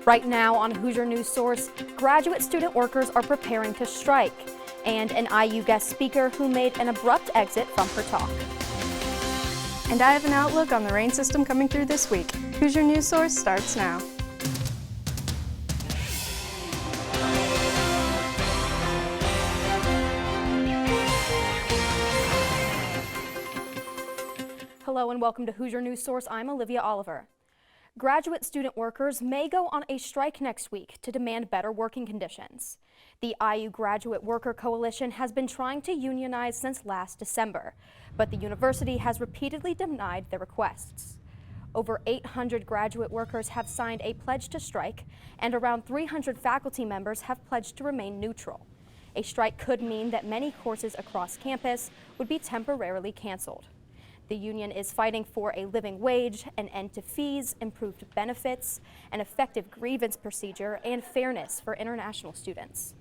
Right now on Hoosier News Source, graduate student workers are preparing to strike, and an IU guest speaker who made an abrupt exit from her talk. And I have an outlook on the rain system coming through this week. Hoosier News Source starts now. Hello and welcome to Hoosier News Source. I'm Olivia Oliver. Graduate student workers may go on a strike next week to demand better working conditions. The IU Graduate Worker Coalition has been trying to unionize since last December, but the university has repeatedly denied their requests. Over 800 graduate workers have signed a pledge to strike, and around 300 faculty members have pledged to remain neutral. A strike could mean that many courses across campus would be temporarily canceled. The union is fighting for a living wage, an end to fees, improved benefits, an effective grievance procedure, and fairness for international students.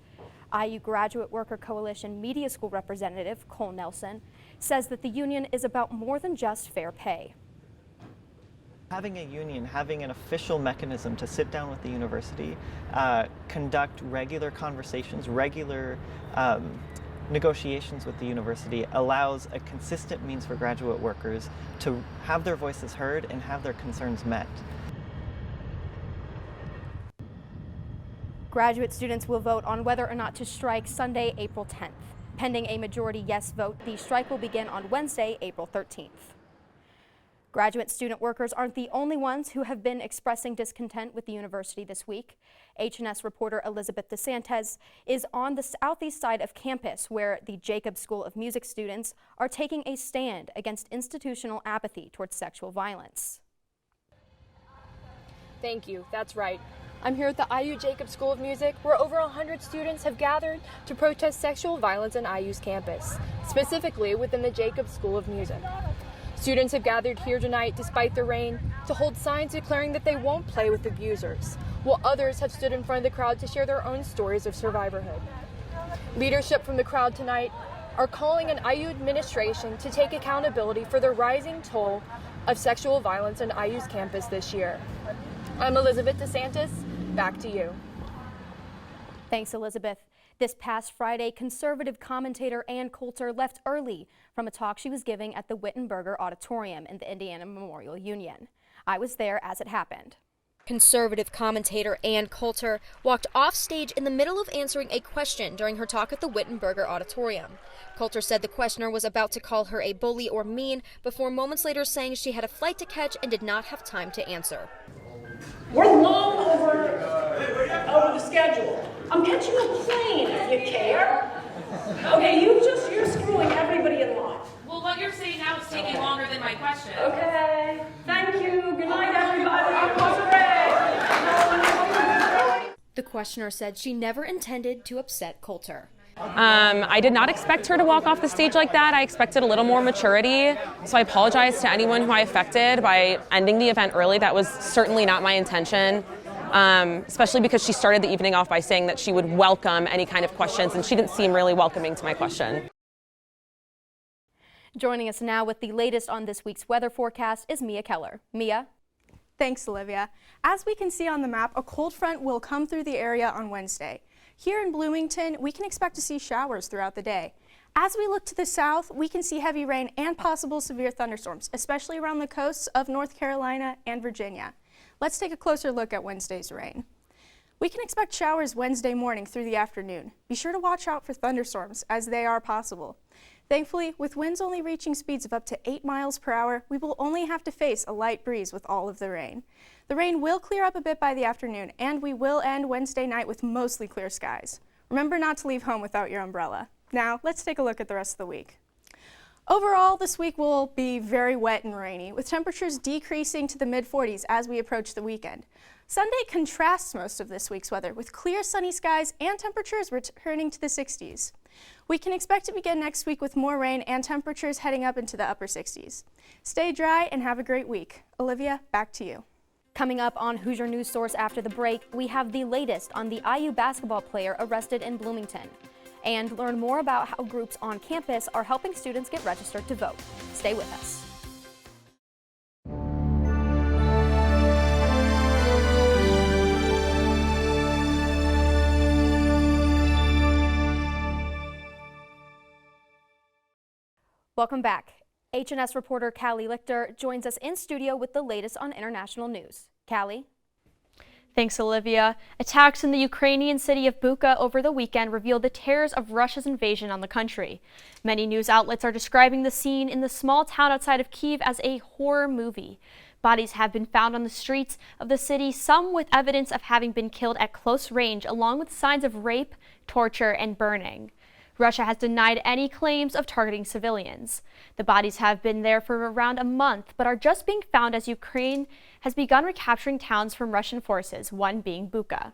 IU Graduate Worker Coalition Media School representative Cole Nelson says that the union is about more than just fair pay. Having a union, having an official mechanism to sit down with the university, conduct regular conversations, regular negotiations with the university allows a consistent means for graduate workers to have their voices heard and have their concerns met. Graduate students will vote on whether or not to strike Sunday, April 10th. Pending a majority yes vote, the strike will begin on Wednesday, April 13th. Graduate student workers aren't the only ones who have been expressing discontent with the university this week. HNS reporter Elizabeth DeSantis is on the southeast side of campus, where the Jacobs School of Music students are taking a stand against institutional apathy towards sexual violence. Thank you, that's right. I'm here at the IU Jacobs School of Music, where over 100 students have gathered to protest sexual violence on IU's campus, specifically within the Jacobs School of Music. Students have gathered here tonight, despite the rain, to hold signs declaring that they won't play with abusers, while others have stood in front of the crowd to share their own stories of survivorhood. Leadership from the crowd tonight are calling on IU administration to take accountability for the rising toll of sexual violence on IU's campus this year. I'm Elizabeth DeSantis. Back to you. Thanks, Elizabeth. This past Friday, conservative commentator Ann Coulter left early from a talk she was giving at the Wittenberger Auditorium in the Indiana Memorial Union. I was there as it happened. Conservative commentator Ann Coulter walked off stage in the middle of answering a question during her talk at the Wittenberger Auditorium. Coulter said the questioner was about to call her a bully or mean before moments later saying she had a flight to catch and did not have time to answer. We're long over the schedule. I'm catching a plane if you care. Okay, you're screwing everybody in line. Well, what you're saying now is taking longer than my question. Okay, thank you. Good night, everybody. The questioner said she never intended to upset Coulter. I did not expect her to walk off the stage like that. I expected a little more maturity. So I apologize to anyone who I affected by ending the event early. That was certainly not my intention. Especially because she started the evening off by saying that she would welcome any kind of questions, and she didn't seem really welcoming to my question. Joining us now with the latest on this week's weather forecast is Mia Keller. Mia? Thanks, Olivia. As we can see on the map, a cold front will come through the area on Wednesday. Here in Bloomington, we can expect to see showers throughout the day. As we look to the south, we can see heavy rain and possible severe thunderstorms, especially around the coasts of North Carolina and Virginia. Let's take a closer look at Wednesday's rain. We can expect showers Wednesday morning through the afternoon. Be sure to watch out for thunderstorms, as they are possible. Thankfully, with winds only reaching speeds of up to 8 miles per hour, we will only have to face a light breeze with all of the rain. The rain will clear up a bit by the afternoon, and we will end Wednesday night with mostly clear skies. Remember not to leave home without your umbrella. Now, let's take a look at the rest of the week. Overall, this week will be very wet and rainy, with temperatures decreasing to the mid-40s as we approach the weekend. Sunday contrasts most of this week's weather, with clear sunny skies and temperatures returning to the 60s. We can expect to begin next week with more rain and temperatures heading up into the upper 60s. Stay dry and have a great week. Olivia, back to you. Coming up on Hoosier News Source after the break, we have the latest on the IU basketball player arrested in Bloomington, and learn more about how groups on campus are helping students get registered to vote. Stay with us. Welcome back. HNS reporter Callie Lichter joins us in studio with the latest on international news. Callie? Thanks, Olivia. Attacks in the Ukrainian city of Bucha over the weekend revealed the terrors of Russia's invasion on the country. Many news outlets are describing the scene in the small town outside of Kyiv as a horror movie. Bodies have been found on the streets of the city, some with evidence of having been killed at close range, along with signs of rape, torture, and burning. Russia has denied any claims of targeting civilians. The bodies have been there for around a month, but are just being found as Ukraine has begun recapturing towns from Russian forces, one being Bucha.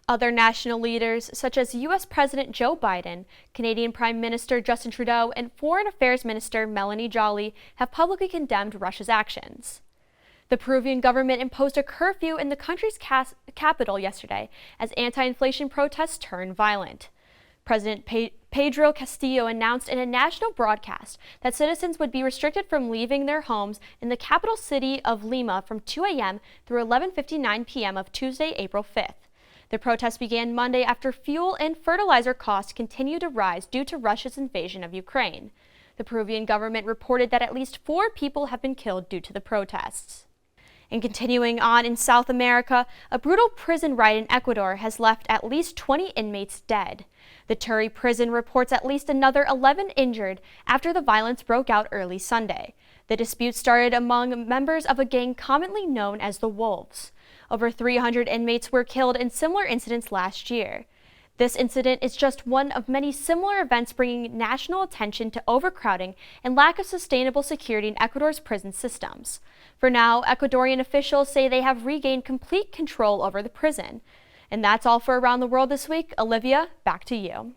Other national leaders, such as U.S. President Joe Biden, Canadian Prime Minister Justin Trudeau, and Foreign Affairs Minister Melanie Joly, have publicly condemned Russia's actions. The Peruvian government imposed a curfew in the country's capital yesterday as anti-inflation protests turned violent. President Pedro Castillo announced in a national broadcast that citizens would be restricted from leaving their homes in the capital city of Lima from 2 a.m. through 11:59 p.m. of Tuesday, April 5th. The protests began Monday after fuel and fertilizer costs continued to rise due to Russia's invasion of Ukraine. The Peruvian government reported that at least 4 people have been killed due to the protests. And continuing on in South America, a brutal prison riot in Ecuador has left at least 20 inmates dead. The Turi prison reports at least another 11 injured after the violence broke out early Sunday. The dispute started among members of a gang commonly known as the Wolves. Over 300 inmates were killed in similar incidents last year. This incident is just one of many similar events bringing national attention to overcrowding and lack of sustainable security in Ecuador's prison systems. For now, Ecuadorian officials say they have regained complete control over the prison. And that's all for Around the World this week. Olivia, back to you.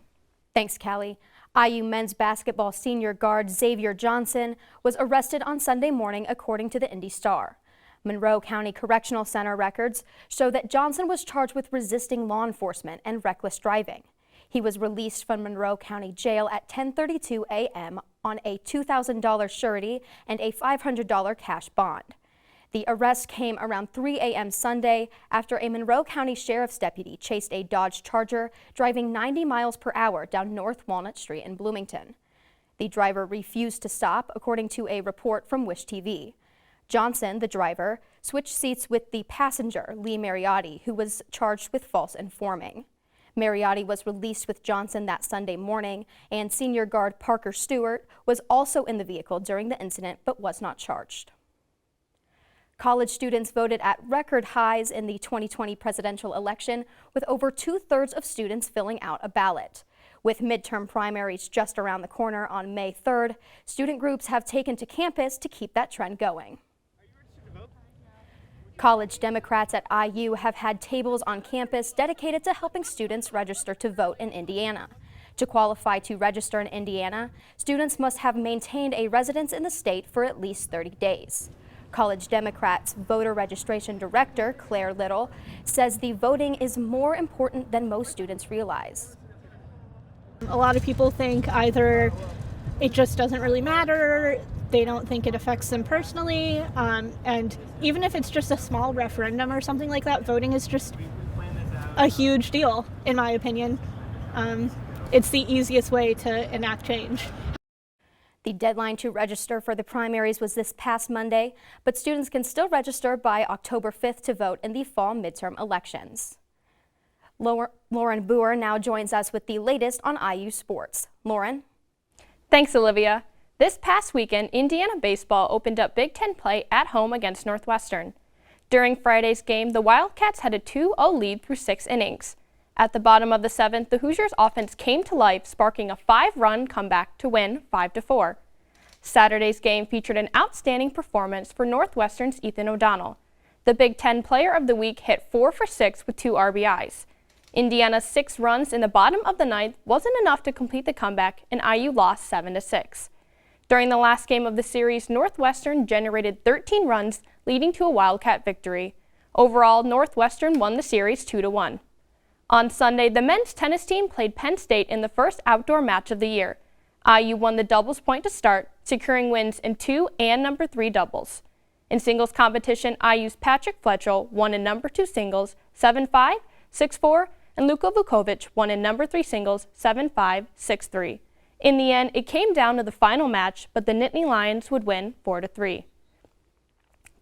Thanks, Callie. IU men's basketball senior guard Xavier Johnson was arrested on Sunday morning, according to the Indy Star. Monroe County Correctional Center records show that Johnson was charged with resisting law enforcement and reckless driving. He was released from Monroe County Jail at 10:32 a.m. on a $2,000 surety and a $500 cash bond. The arrest came around 3 a.m. Sunday after a Monroe County Sheriff's deputy chased a Dodge Charger driving 90 miles per hour down North Walnut Street in Bloomington. The driver refused to stop, according to a report from Wish TV. Johnson, the driver, switched seats with the passenger, Lee Mariotti, who was charged with false informing. Mariotti was released with Johnson that Sunday morning, and senior guard Parker Stewart was also in the vehicle during the incident but was not charged. College students voted at record highs in the 2020 presidential election, with over 2/3 of students filling out a ballot. With midterm primaries just around the corner on May 3rd, student groups have taken to campus to keep that trend going. College Democrats at IU have had tables on campus dedicated to helping students register to vote in Indiana. To qualify to register in Indiana, students must have maintained a residence in the state for at least 30 days. College Democrats voter registration director Claire Little says the voting is more important than most students realize. A lot of people think either it just doesn't really matter, they don't think it affects them personally, and even if it's just a small referendum or something like that, voting is just a huge deal, in my opinion. It's the easiest way to enact change. The deadline to register for the primaries was this past Monday, but students can still register by October 5th to vote in the fall midterm elections. Lauren Boer now joins us with the latest on IU sports. Lauren? Thanks, Olivia. This past weekend, Indiana baseball opened up Big Ten play at home against Northwestern. During Friday's game, the Wildcats had a 2-0 lead through 6 innings. At the bottom of the 7th, the Hoosiers' offense came to life, sparking a 5-run comeback to win 5-4. Saturday's game featured an outstanding performance for Northwestern's Ethan O'Donnell. The Big Ten Player of the Week hit 4 for 6 with 2 RBIs. Indiana's 6 runs in the bottom of the 9th wasn't enough to complete the comeback, and IU lost 7-6. During the last game of the series, Northwestern generated 13 runs, leading to a Wildcat victory. Overall, Northwestern won the series 2-1. On Sunday, the men's tennis team played Penn State in the first outdoor match of the year. IU won the doubles point to start, securing wins in 2 and number 3 doubles. In singles competition, IU's Patrick Fletchell won in number 2 singles 7-5, 6-4, and Luka Vukovic won in number 3 singles 7-5, 6-3. In the end, it came down to the final match, but the Nittany Lions would win 4-3.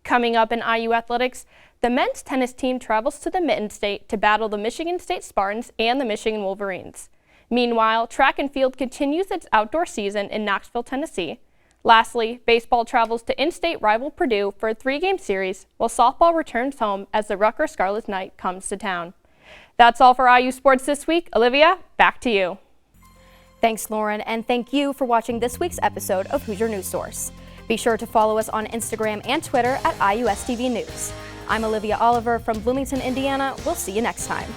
Coming up in IU athletics, the men's tennis team travels to the Mitten State to battle the Michigan State Spartans and the Michigan Wolverines. Meanwhile, track and field continues its outdoor season in Knoxville, Tennessee. Lastly, baseball travels to in-state rival Purdue for a 3-game series, while softball returns home as the Rutgers Scarlet Knight comes to town. That's all for IU Sports this week. Olivia, back to you. Thanks, Lauren, and thank you for watching this week's episode of Hoosier News Source. Be sure to follow us on Instagram and Twitter at IUSTV News. I'm Olivia Oliver from Bloomington, Indiana. We'll see you next time.